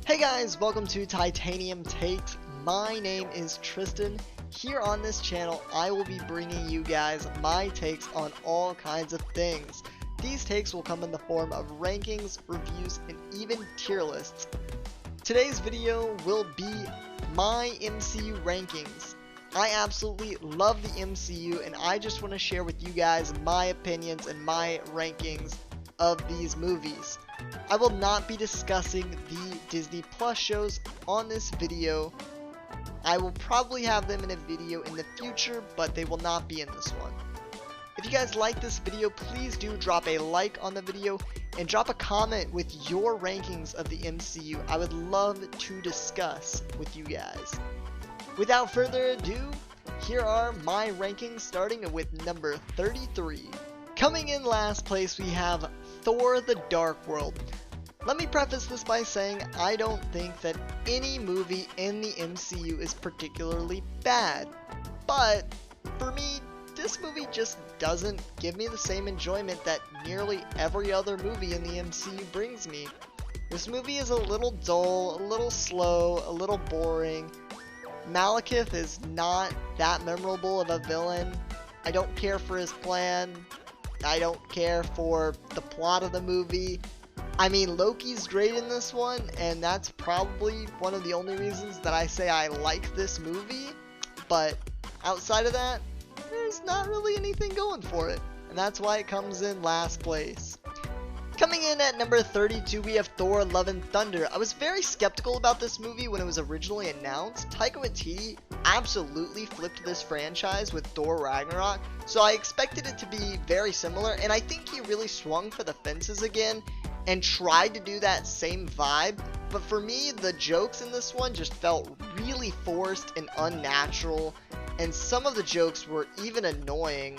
Hey guys, welcome to Titanium Takes. My name is Tristan. Here on this channel, I will be bringing you guys my takes on all kinds of things. These takes will come in the form of rankings, reviews, and even tier lists. Today's video will be my MCU rankings. I absolutely love the MCU, and I just want to share with you guys my opinions and my rankings of these movies. I will not be discussing the Disney Plus shows on this video. I will probably have them in a video in the future, but they will not be in this one. If you guys like this video, please do drop a like on the video and drop a comment with your rankings of the MCU. I would love to discuss with you guys. Without further ado, here are my rankings, starting with number 33. Coming in last place, we have Thor: The Dark World. Let me preface this by saying I don't think that any movie in the MCU is particularly bad, but for me, this movie just doesn't give me the same enjoyment that nearly every other movie in the MCU brings me. This movie is a little dull, a little slow, a little boring. Malekith is not that memorable of a villain. I don't care for his plan. I don't care for the plot of the movie. I mean, Loki's great in this one, and that's probably one of the only reasons that I say I like this movie. But outside of that, there's not really anything going for it, and that's why it comes in last place. Coming in at number 32, we have Thor: Love and Thunder. I was very skeptical about this movie when it was originally announced. Taika Waititi absolutely flipped this franchise with Thor: Ragnarok, so I expected it to be very similar, and I think he really swung for the fences again and tried to do that same vibe. But for me, the jokes in this one just felt really forced and unnatural, and some of the jokes were even annoying.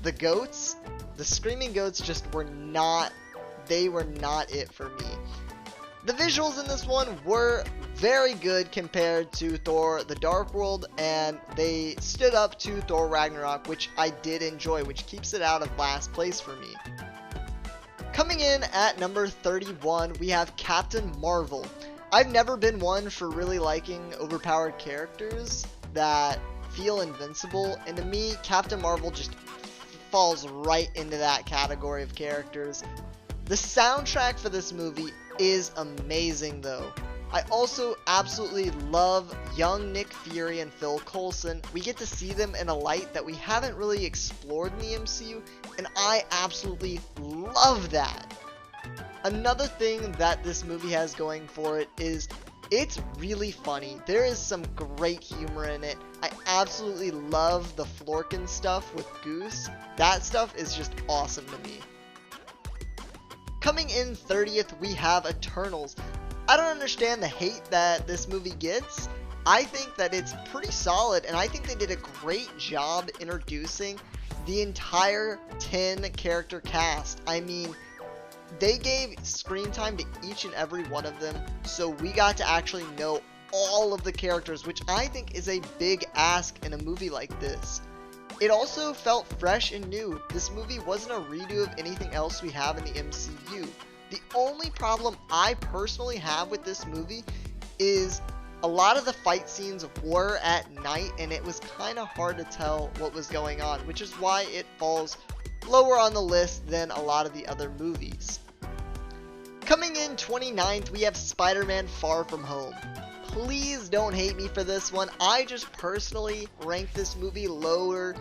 The goats, the screaming goats, just were not it for me. The visuals in this one were very good compared to Thor: The Dark World, and they stood up to Thor: Ragnarok, which I did enjoy, which keeps it out of last place for me. Coming in at number 31, we have Captain Marvel. I've never been one for really liking overpowered characters that feel invincible, and to me, Captain Marvel just falls right into that category of characters. The soundtrack for this movie is amazing though. I also absolutely love young Nick Fury and Phil Coulson. We get to see them in a light that we haven't really explored in the MCU, and I absolutely love that. Another thing that this movie has going for it is it's really funny. There is some great humor in it. I absolutely love the Florkin stuff with Goose. That stuff is just awesome to me. Coming in 30th, we have Eternals. I don't understand the hate that this movie gets. I think that it's pretty solid, and I think they did a great job introducing the entire 10 character cast. I mean, they gave screen time to each and every one of them, so we got to actually know all of the characters, which I think is a big ask in a movie like this. It also felt fresh and new. This movie wasn't a redo of anything else we have in the MCU. The only problem I personally have with this movie is a lot of the fight scenes were at night, and it was kind of hard to tell what was going on, which is why it falls lower on the list than a lot of the other movies. Coming in 29th, we have Spider-Man: Far From Home. Please don't hate me for this one. I just personally rank this movie lower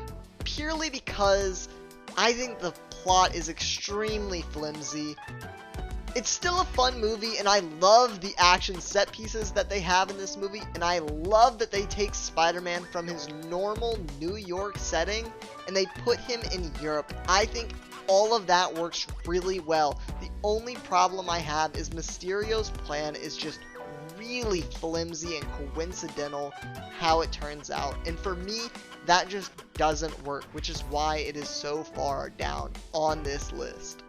purely because I think the plot is extremely flimsy. It's still a fun movie, and I love the action set pieces that they have in this movie, and I love that they take Spider-Man from his normal New York setting and they put him in Europe. I think all of that works really well. The only problem I have is Mysterio's plan is just really flimsy and coincidental how it turns out, and for me that just doesn't work, which is why it is so far down on this list.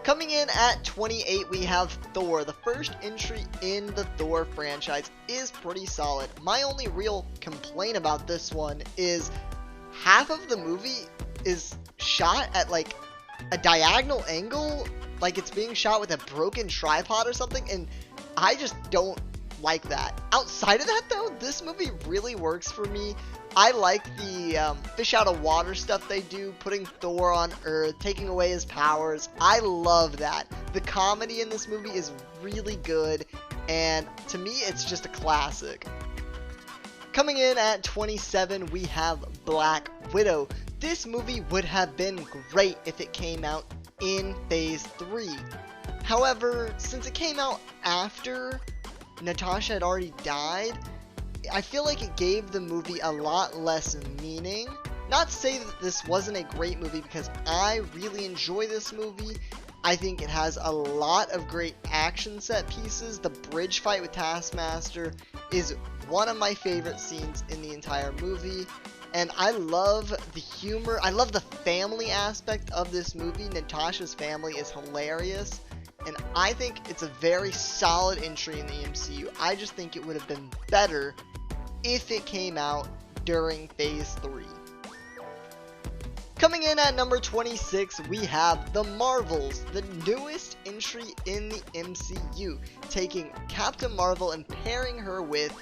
Coming in at 28, we have Thor. The first entry in the Thor franchise is pretty solid. My only real complaint about this one is half of the movie is shot at like a diagonal angle, like it's being shot with a broken tripod or something, and I just don't like that. Outside of that though, this movie really works for me. I like the fish out of water stuff they do, putting Thor on Earth, taking away his powers. I love that. The comedy in this movie is really good, and to me, it's just a classic. Coming in at 27, we have Black Widow. This movie would have been great if it came out in Phase 3. However, since it came out after Natasha had already died, I feel like it gave the movie a lot less meaning. Not to say that this wasn't a great movie, because I really enjoy this movie. I think it has a lot of great action set pieces. The bridge fight with Taskmaster is one of my favorite scenes in the entire movie. And I love the humor. I love the family aspect of this movie. Natasha's family is hilarious. And I think it's a very solid entry in the MCU. I just think it would have been better if it came out during Phase 3. Coming in at number 26, we have The Marvels, the newest entry in the MCU, taking Captain Marvel and pairing her with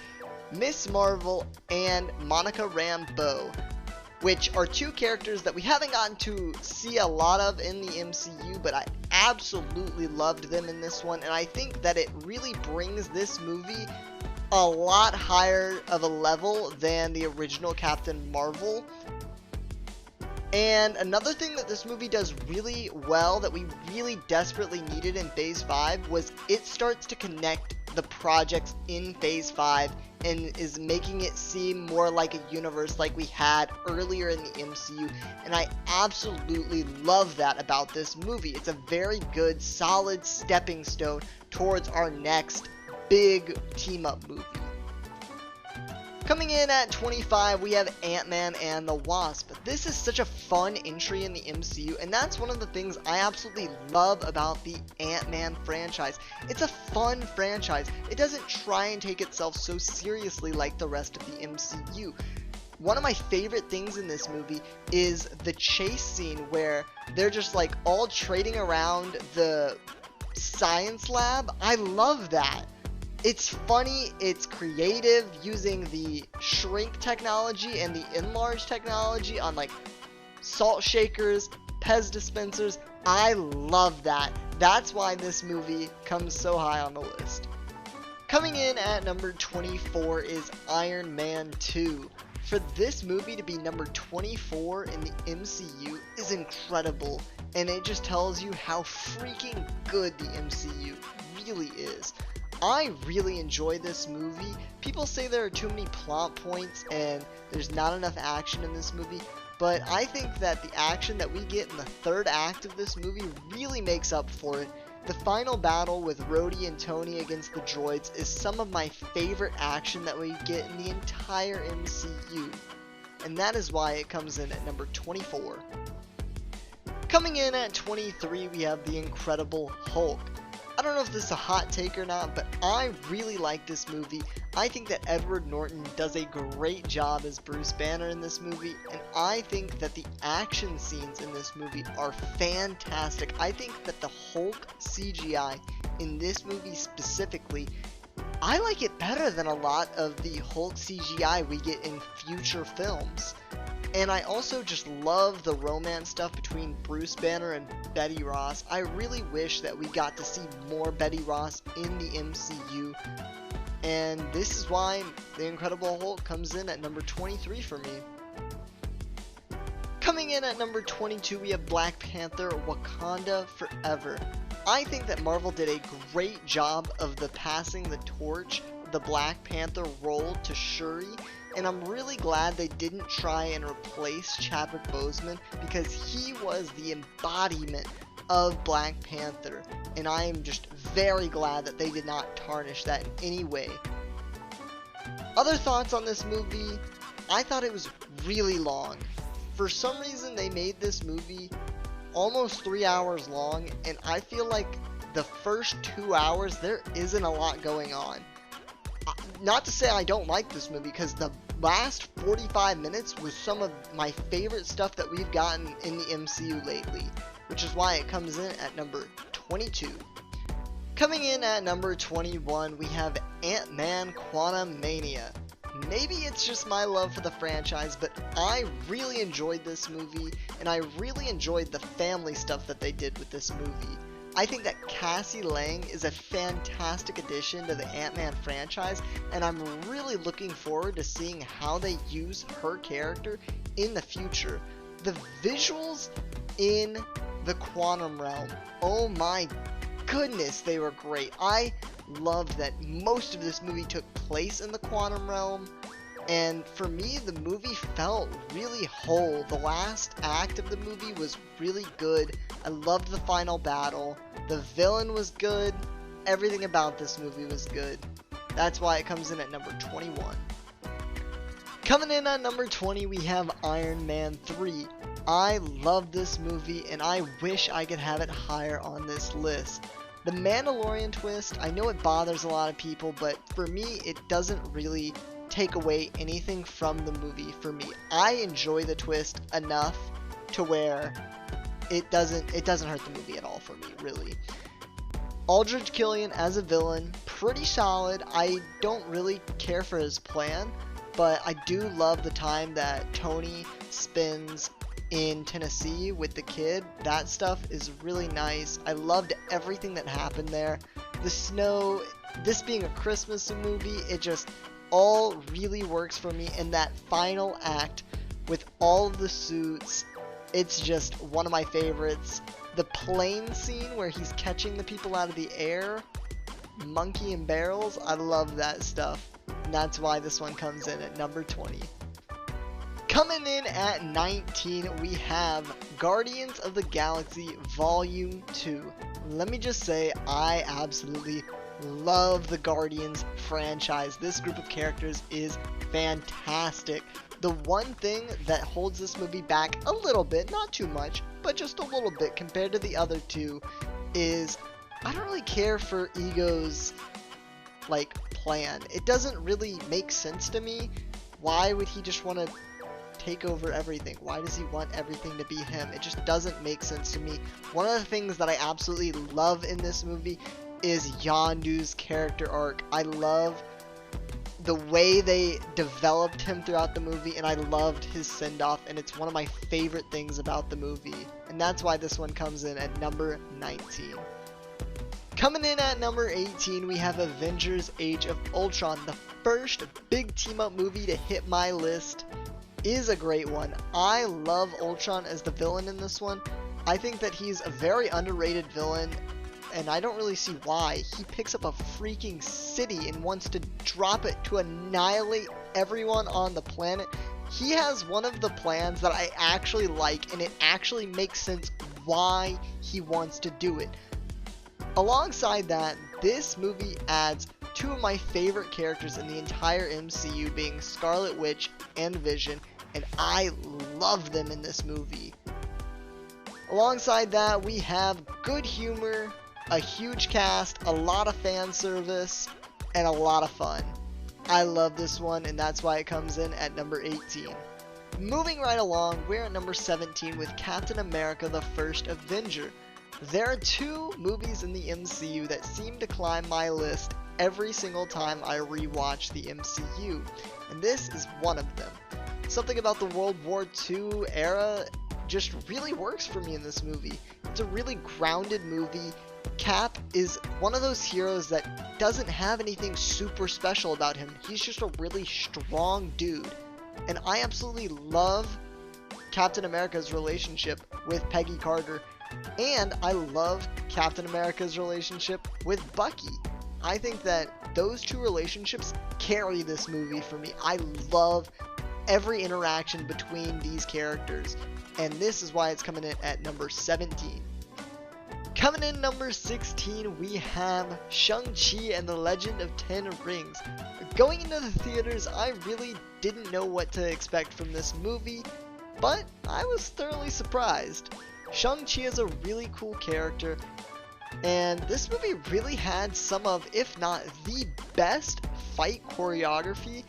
Miss Marvel and Monica Rambeau, which are two characters that we haven't gotten to see a lot of in the MCU, but I absolutely loved them in this one, and I think that it really brings this movie a lot higher of a level than the original Captain Marvel. And another thing that this movie does really well, that we really desperately needed in Phase 5, was it starts to connect the projects in Phase 5 and is making it seem more like a universe like we had earlier in the MCU, and I absolutely love that about this movie. It's a very good, solid stepping stone towards our next big team-up movie. Coming in at 25, we have Ant-Man and the Wasp. This is such a fun entry in the MCU, and that's one of the things I absolutely love about the Ant-Man franchise. It's a fun franchise. It doesn't try and take itself so seriously like the rest of the MCU. One of my favorite things in this movie is the chase scene where they're just like all trading around the science lab. I love that. It's funny, it's creative, using the shrink technology and the enlarge technology on like salt shakers, Pez dispensers. I love that. That's why this movie comes so high on the list. Coming in at number 24 is Iron Man 2. For this movie to be number 24 in the MCU is incredible, and it just tells you how freaking good the MCU really is. I really enjoy this movie. People say there are too many plot points and there's not enough action in this movie, but I think that the action that we get in the third act of this movie really makes up for it. The final battle with Rhodey and Tony against the droids is some of my favorite action that we get in the entire MCU, and that is why it comes in at number 24. Coming in at 23, we have The Incredible Hulk. I don't know if this is a hot take or not, but I really like this movie. I think that Edward Norton does a great job as Bruce Banner in this movie, and I think that the action scenes in this movie are fantastic. I think that the Hulk CGI in this movie specifically, I like it better than a lot of the Hulk CGI we get in future films. And I also just love the romance stuff between Bruce Banner and Betty Ross. I really wish that we got to see more Betty Ross in the MCU. And this is why The Incredible Hulk comes in at number 23 for me. Coming in at number 22, we have Black Panther: Wakanda Forever. I think that Marvel did a great job of passing the torch, the Black Panther role to Shuri. And I'm really glad they didn't try and replace Chadwick Boseman, because he was the embodiment of Black Panther. And I am just very glad that they did not tarnish that in any way. Other thoughts on this movie? I thought it was really long. For some reason they made this movie almost 3 hours long, and I feel like the first 2 hours there isn't a lot going on. Not to say I don't like this movie, because the last 45 minutes was some of my favorite stuff that we've gotten in the MCU lately, which is why it comes in at number 22. Coming in at number 21, we have Ant-Man Quantumania. Maybe it's just my love for the franchise, but I really enjoyed this movie, and I really enjoyed the family stuff that they did with this movie. I think that Cassie Lang is a fantastic addition to the Ant-Man franchise, and I'm really looking forward to seeing how they use her character in the future. The visuals in the quantum realm, oh my goodness, they were great. I loved that most of this movie took place in the quantum realm, and for me, the movie felt really whole. The last act of the movie was really good. I loved the final battle. The villain was good. Everything about this movie was good. That's why it comes in at number 21. Coming in at number 20, we have Iron Man 3. I love this movie, and I wish I could have it higher on this list. The Mandalorian twist, I know it bothers a lot of people, but for me, it doesn't really take away anything from the movie for me. I enjoy the twist enough to where it doesn't hurt the movie at all for me, really. Aldrich Killian as a villain, pretty solid. I don't really care for his plan, but I do love the time that Tony spends in Tennessee with the kid. That stuff is really nice. I loved everything that happened there. The snow, this being a Christmas movie, it just all really works for me. And that final act with all of the suits, it's just one of my favorites. The plane scene where he's catching the people out of the air, monkey and barrels, I love that stuff. And that's why this one comes in at number 20. Coming in at 19, we have Guardians of the Galaxy Volume 2. Let me just say, I absolutely love the Guardians franchise. This group of characters is fantastic. The one thing that holds this movie back a little bit, not too much, but just a little bit compared to the other two, is I don't really care for Ego's plan. It doesn't really make sense to me. Why would he just want to take over everything? Why does he want everything to be him? It just doesn't make sense to me. One of the things that I absolutely love in this movie is Yondu's character arc. I love the way they developed him throughout the movie, and I loved his send-off, and it's one of my favorite things about the movie. And that's why this one comes in at number 19. Coming in at number 18, we have Avengers Age of Ultron. The first big team-up movie to hit my list is a great one. I love Ultron as the villain in this one. I think that he's a very underrated villain, and I don't really see why. He picks up a freaking city and wants to drop it to annihilate everyone on the planet. He has one of the plans that I actually like, and it actually makes sense why he wants to do it. Alongside that, this movie adds two of my favorite characters in the entire MCU, being Scarlet Witch and Vision, and I love them in this movie. Alongside that, we have good humor, a huge cast, a lot of fan service, and a lot of fun. I love this one, and that's why it comes in at number 18. Moving right along, we're at number 17 with Captain America: The First Avenger. There are two movies in the MCU that seem to climb my list every single time I rewatch the MCU, and this is one of them. Something about the World War II era just really works for me in this movie. It's a really grounded movie. Cap is one of those heroes that doesn't have anything super special about him. He's just a really strong dude, and I absolutely love Captain America's relationship with Peggy Carter, and I love Captain America's relationship with Bucky. I think that those two relationships carry this movie for me. I love every interaction between these characters, and this is why it's coming in at number 17. Coming in number 16, we have Shang-Chi and the Legend of Ten Rings. Going into the theaters, I really didn't know what to expect from this movie, but I was thoroughly surprised. Shang-Chi is a really cool character, and this movie really had some of, if not the best fight choreography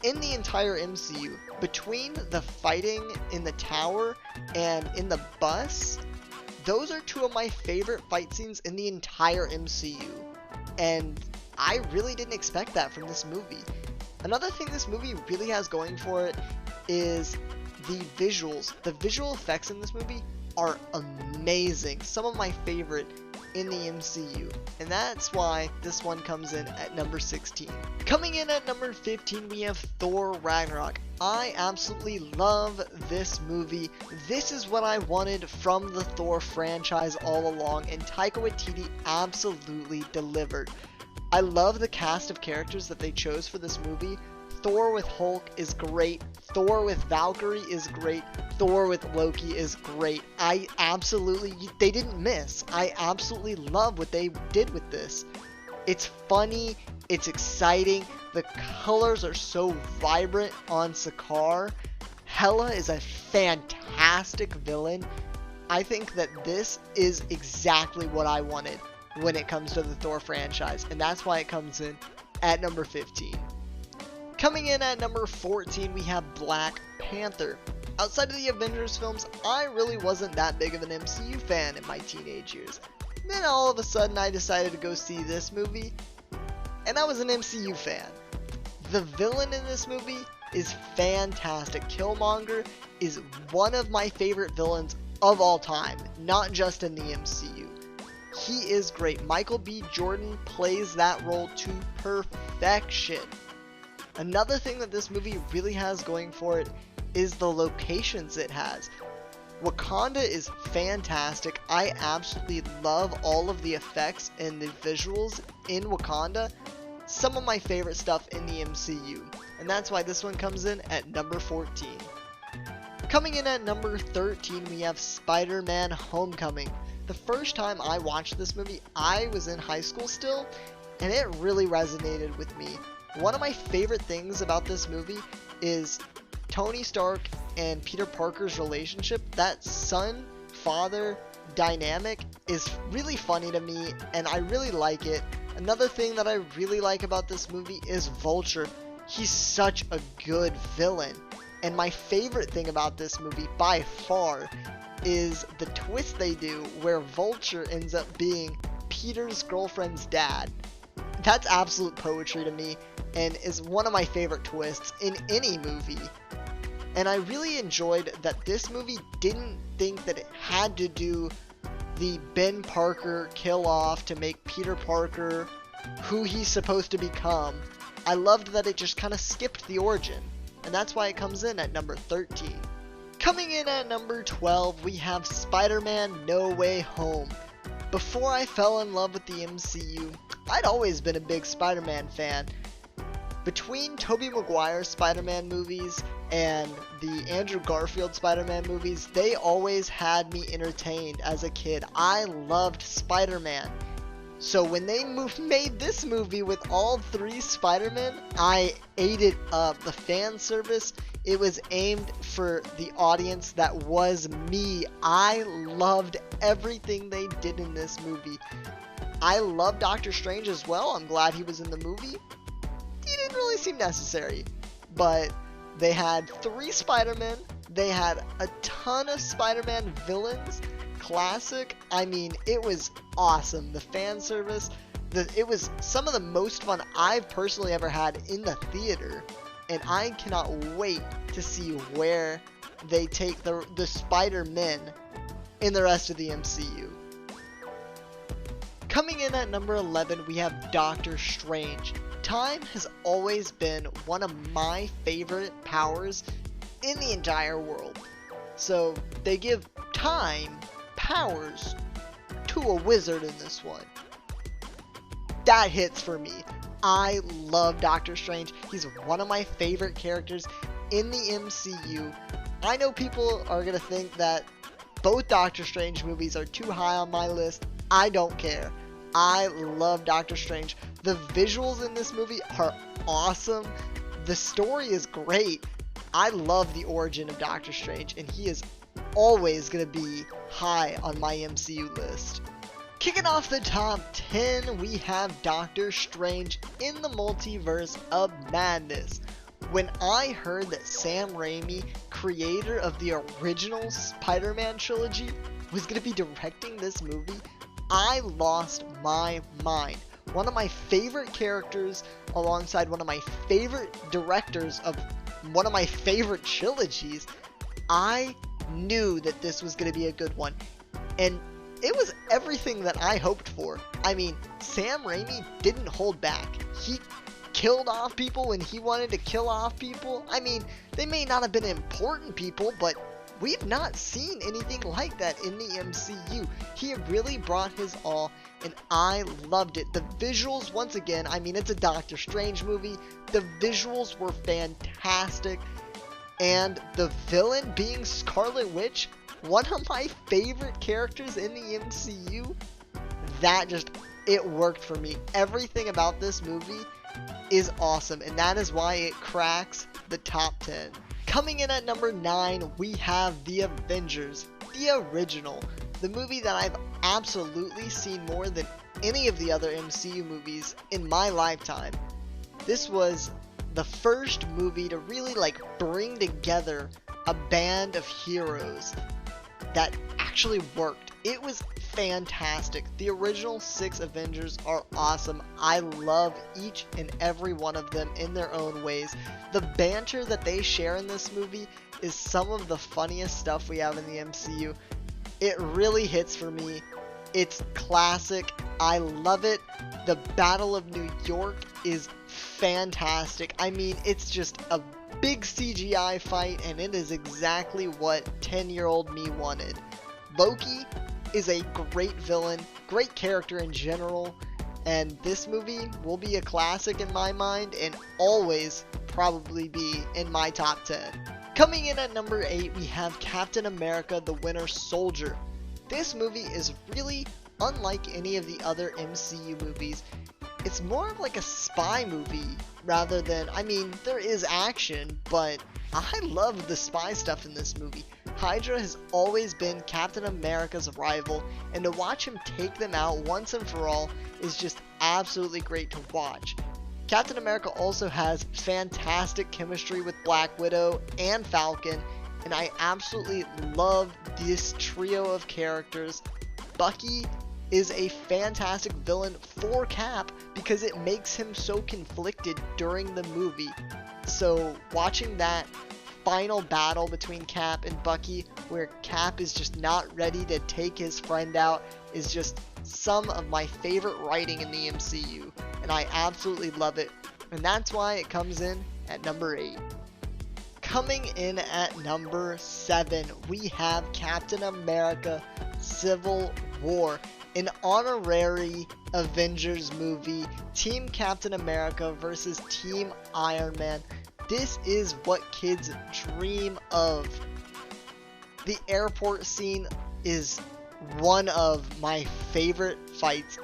in the entire MCU. Between the fighting in the tower and in the bus, those are two of my favorite fight scenes in the entire MCU. and I really didn't expect that from this movie. Another thing this movie really has going for it is the visuals. The visual effects in this movie are amazing. Some of my favorite in the MCU. And that's why this one comes in at number 16. Coming in at number 15, we have Thor Ragnarok. I absolutely love this movie. This is what I wanted from the Thor franchise all along, and Taika Waititi absolutely delivered. I love the cast of characters that they chose for this movie. Thor with Hulk is great. Thor with Valkyrie is great. Thor with Loki is great. They didn't miss. I absolutely love what they did with this. It's funny. It's exciting. The colors are so vibrant on Sakaar. Hela is a fantastic villain. I think that this is exactly what I wanted when it comes to the Thor franchise, and that's why it comes in at number 15. Coming in at number 14, we have Black Panther. Outside of the Avengers films, I really wasn't that big of an MCU fan in my teenage years. Then all of a sudden I decided to go see this movie, and I was an MCU fan. The villain in this movie is fantastic. Killmonger is one of my favorite villains of all time, not just in the MCU. He is great. Michael B. Jordan plays that role to perfection. Another thing that this movie really has going for it is the locations it has. Wakanda is fantastic. I absolutely love all of the effects and the visuals in Wakanda. Some of my favorite stuff in the MCU. And that's why this one comes in at number 14. Coming in at number 13, we have Spider-Man Homecoming. The first time I watched this movie, I was in high school still, and it really resonated with me. One of my favorite things about this movie is Tony Stark and Peter Parker's relationship. That son-father dynamic is really funny to me, and I really like it. Another thing that I really like about this movie is Vulture. He's such a good villain. And my favorite thing about this movie, by far, is the twist they do where Vulture ends up being Peter's girlfriend's dad. That's absolute poetry to me, and is one of my favorite twists in any movie. And I really enjoyed that this movie didn't think that it had to do the Ben Parker kill off to make Peter Parker who he's supposed to become. I loved that it just kind of skipped the origin, and that's why it comes in at number 13. Coming in at number 12, we have Spider-Man No Way Home. Before I fell in love with the MCU, I'd always been a big Spider-Man fan. Between Tobey Maguire's Spider-Man movies and the Andrew Garfield Spider-Man movies, they always had me entertained as a kid. I loved Spider-Man. So when they made this movie with all three Spider-Men, I ate it up. The fan service, it was aimed for the audience that was me. I loved everything they did in this movie. I love Doctor Strange as well. I'm glad he was in the movie. He didn't really seem necessary, but they had three Spider-Men. They had a ton of Spider-Man villains. Classic. I mean, it was awesome. The fan service, it was some of the most fun I've personally ever had in the theater, and I cannot wait to see where they take the Spider-Men in the rest of the MCU. Coming in at number 11, we have Doctor Strange. Time has always been one of my favorite powers in the entire world. So they give time powers to a wizard in this one. That hits for me. I love Doctor Strange. He's one of my favorite characters in the MCU. I know people are going to think that both Doctor Strange movies are too high on my list. I don't care. I love Doctor Strange. The visuals in this movie are awesome. The story is great. I love the origin of Doctor Strange, and he is always going to be high on my MCU list. Kicking off the top 10, we have Doctor Strange in the Multiverse of Madness. When I heard that Sam Raimi, creator of the original Spider-Man trilogy, was going to be directing this movie, I lost my mind. one of my favorite characters alongside one of my favorite directors of one of my favorite trilogies. I knew that this was going to be a good one, and it was everything that I hoped for. I mean, Sam Raimi didn't hold back. He killed off people when he wanted to kill off people. I mean, they may not have been important people, but we've not seen anything like that in the MCU. He really brought his all, and I loved it. The visuals, once again, I mean, it's a Doctor Strange movie. The visuals were fantastic, and the villain being Scarlet Witch, one of my favorite characters in the MCU, that just, it worked for me. Everything about this movie is awesome, and that is why it cracks the top 10. Coming in at number 9, we have The Avengers, the original, the movie that I've absolutely seen more than any of the other MCU movies in my lifetime. This was the first movie to really bring together a band of heroes that actually worked. It was fantastic. The original 6 Avengers are awesome. I love each and every one of them in their own ways. The banter that they share in this movie is some of the funniest stuff we have in the MCU. It really hits for me. It's classic. I love it. The Battle of New York is fantastic. I mean, it's just a big CGI fight, and it is exactly what 10-year-old me wanted. Loki is a great villain, great character in general, and this movie will be a classic in my mind and always probably be in my top 10. Coming in at number 8, we have Captain America: The Winter Soldier. This movie is really unlike any of the other MCU movies. It's more of like a spy movie rather than, I mean, there is action, but I love the spy stuff in this movie. Hydra has always been Captain America's rival, and to watch him take them out once and for all is just absolutely great to watch. Captain America also has fantastic chemistry with Black Widow and Falcon, and I absolutely love this trio of characters. Bucky is a fantastic villain for Cap because it makes him so conflicted during the movie. So watching that final battle between Cap and Bucky, where Cap is just not ready to take his friend out, is just some of my favorite writing in the MCU, and I absolutely love it, and that's why it comes in at number 8. Coming in at number 7, we have Captain America: Civil War, an honorary Avengers movie, Team Captain America versus Team Iron Man. This is what kids dream of. The airport scene is one of my favorite fights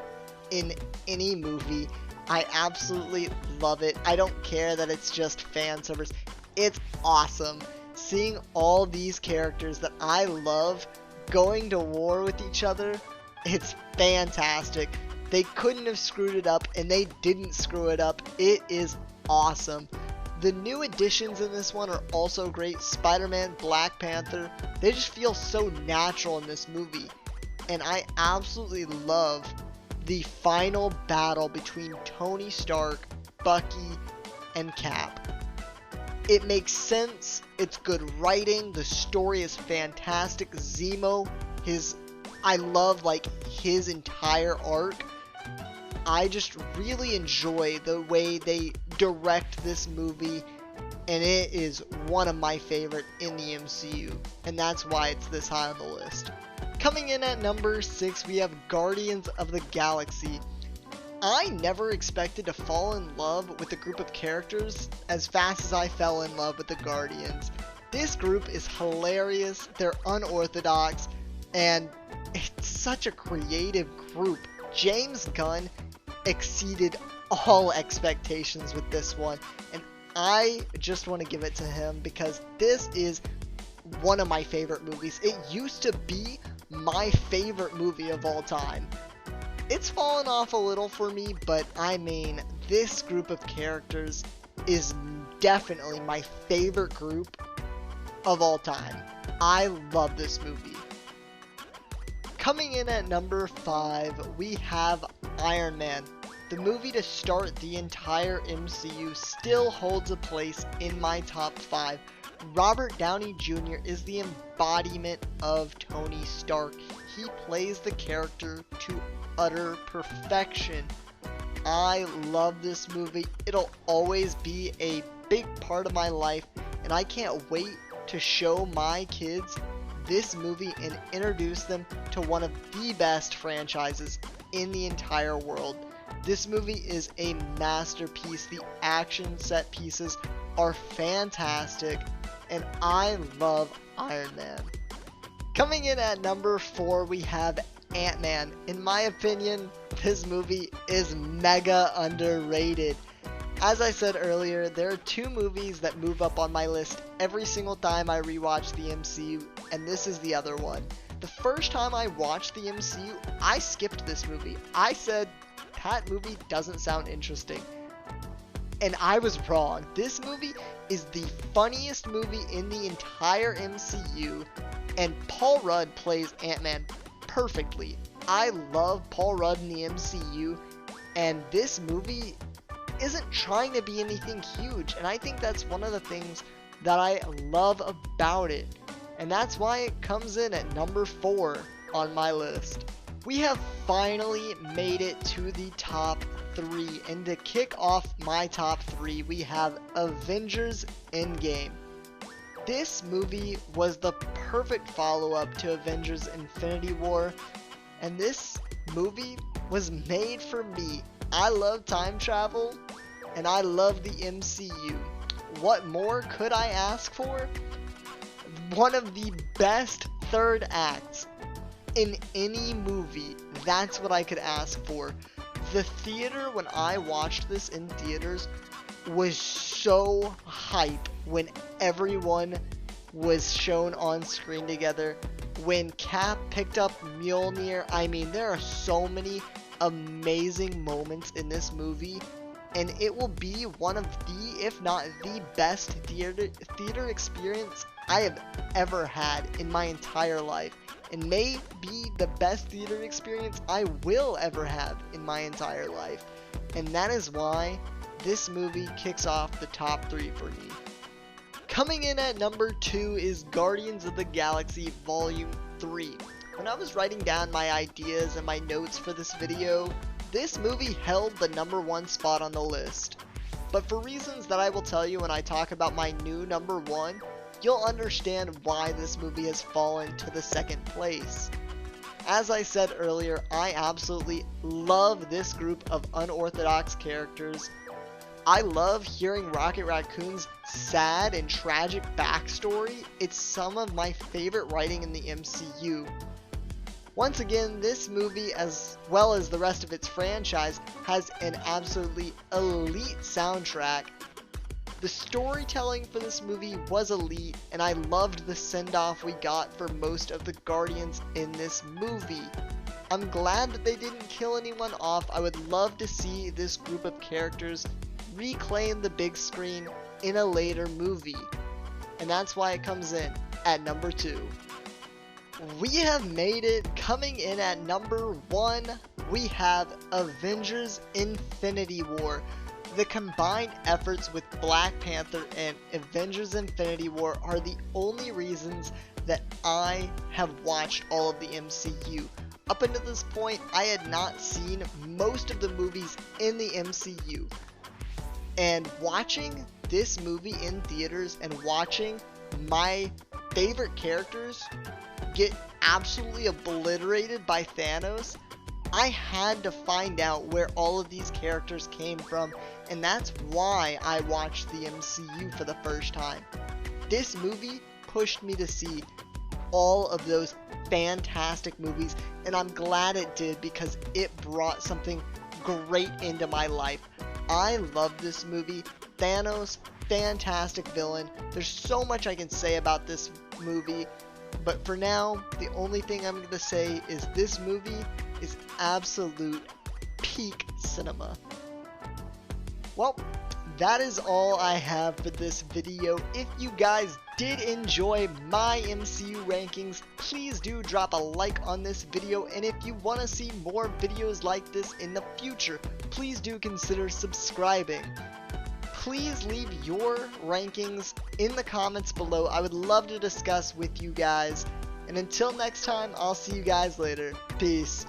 in any movie. I absolutely love it. I don't care that it's just fan service. It's awesome. Seeing all these characters that I love going to war with each other, it's fantastic. They couldn't have screwed it up, and they didn't screw it up. It is awesome. The new additions in this one are also great. Spider-Man, Black Panther, they just feel so natural in this movie. And I absolutely love the final battle between Tony Stark, Bucky, and Cap. It makes sense, it's good writing, the story is fantastic. Zemo, I love his entire arc. I just really enjoy the way they direct this movie, and it is one of my favorite in the MCU, and that's why it's this high on the list. Coming in at number 6, we have Guardians of the Galaxy. I never expected to fall in love with a group of characters as fast as I fell in love with the Guardians. This group is hilarious, they're unorthodox, and it's such a creative group. James Gunn exceeded all expectations with this one, and I just want to give it to him because this is one of my favorite movies. It used to be my favorite movie of all time. It's fallen off a little for me, but I mean, this group of characters is definitely my favorite group of all time. I love this movie. Coming in at number 5, we have Iron Man. the movie to start the entire MCU still holds a place in my top 5. Robert Downey Jr. is the embodiment of Tony Stark. He plays the character to utter perfection. I love this movie. It'll always be a big part of my life, and I can't wait to show my kids this movie and introduce them to one of the best franchises in the entire world. This movie is a masterpiece. The action set pieces are fantastic, and I love Iron Man. Coming in at number 4, we have Ant-Man. In my opinion, this movie is mega underrated. As I said earlier, there are 2 movies that move up on my list every single time I rewatch the MCU, and this is the other one. The first time I watched the MCU, I skipped this movie. I said, that movie doesn't sound interesting. And I was wrong. This movie is the funniest movie in the entire MCU, and Paul Rudd plays Ant-Man perfectly. I love Paul Rudd in the MCU, and this movie isn't trying to be anything huge, and I think that's one of the things that I love about it, and that's why it comes in at number 4 on my list. We have finally made it to the top 3, and to kick off my top 3, we have Avengers Endgame. This movie was the perfect follow-up to Avengers Infinity War, and this movie was made for me. I love time travel, and I love the MCU. What more could I ask for? One of the best third acts in any movie. That's what I could ask for. The theater, when I watched this in theaters, was so hype when everyone was shown on screen together. When Cap picked up Mjolnir, I mean, there are so many amazing moments in this movie, and it will be one of the, if not the best theater experience I have ever had in my entire life, and may be the best theater experience I will ever have in my entire life. And that is why this movie kicks off the top 3 for me. Coming in at number 2 is Guardians of the Galaxy Volume 3. When I was writing down my ideas and my notes for this video, this movie held the number 1 spot on the list. But for reasons that I will tell you when I talk about my new number 1, you'll understand why this movie has fallen to the 2nd place. As I said earlier, I absolutely love this group of unorthodox characters. I love hearing Rocket Raccoon's sad and tragic backstory. It's some of my favorite writing in the MCU. Once again, this movie, as well as the rest of its franchise, has an absolutely elite soundtrack. The storytelling for this movie was elite, and I loved the send-off we got for most of the Guardians in this movie. I'm glad that they didn't kill anyone off. I would love to see this group of characters reclaim the big screen in a later movie, and that's why it comes in at number 2. We have made it. Coming in at number 1, we have Avengers Infinity War. The combined efforts with Black Panther and Avengers Infinity War are the only reasons that I have watched all of the MCU. Up until this point, I had not seen most of the movies in the MCU. And watching this movie in theaters and watching my favorite characters get absolutely obliterated by Thanos, I had to find out where all of these characters came from, and that's why I watched the MCU for the first time. This movie pushed me to see all of those fantastic movies, and I'm glad it did because it brought something great into my life. I love this movie. Thanos, fantastic villain. There's so much I can say about this movie, but for now, the only thing I'm going to say is this movie is absolute peak cinema. Well, that is all I have for this video. If you guys did enjoy my MCU rankings, please do drop a like on this video, and if you want to see more videos like this in the future, please do consider subscribing. Please leave your rankings in the comments below. I would love to discuss with you guys. And until next time, I'll see you guys later. Peace.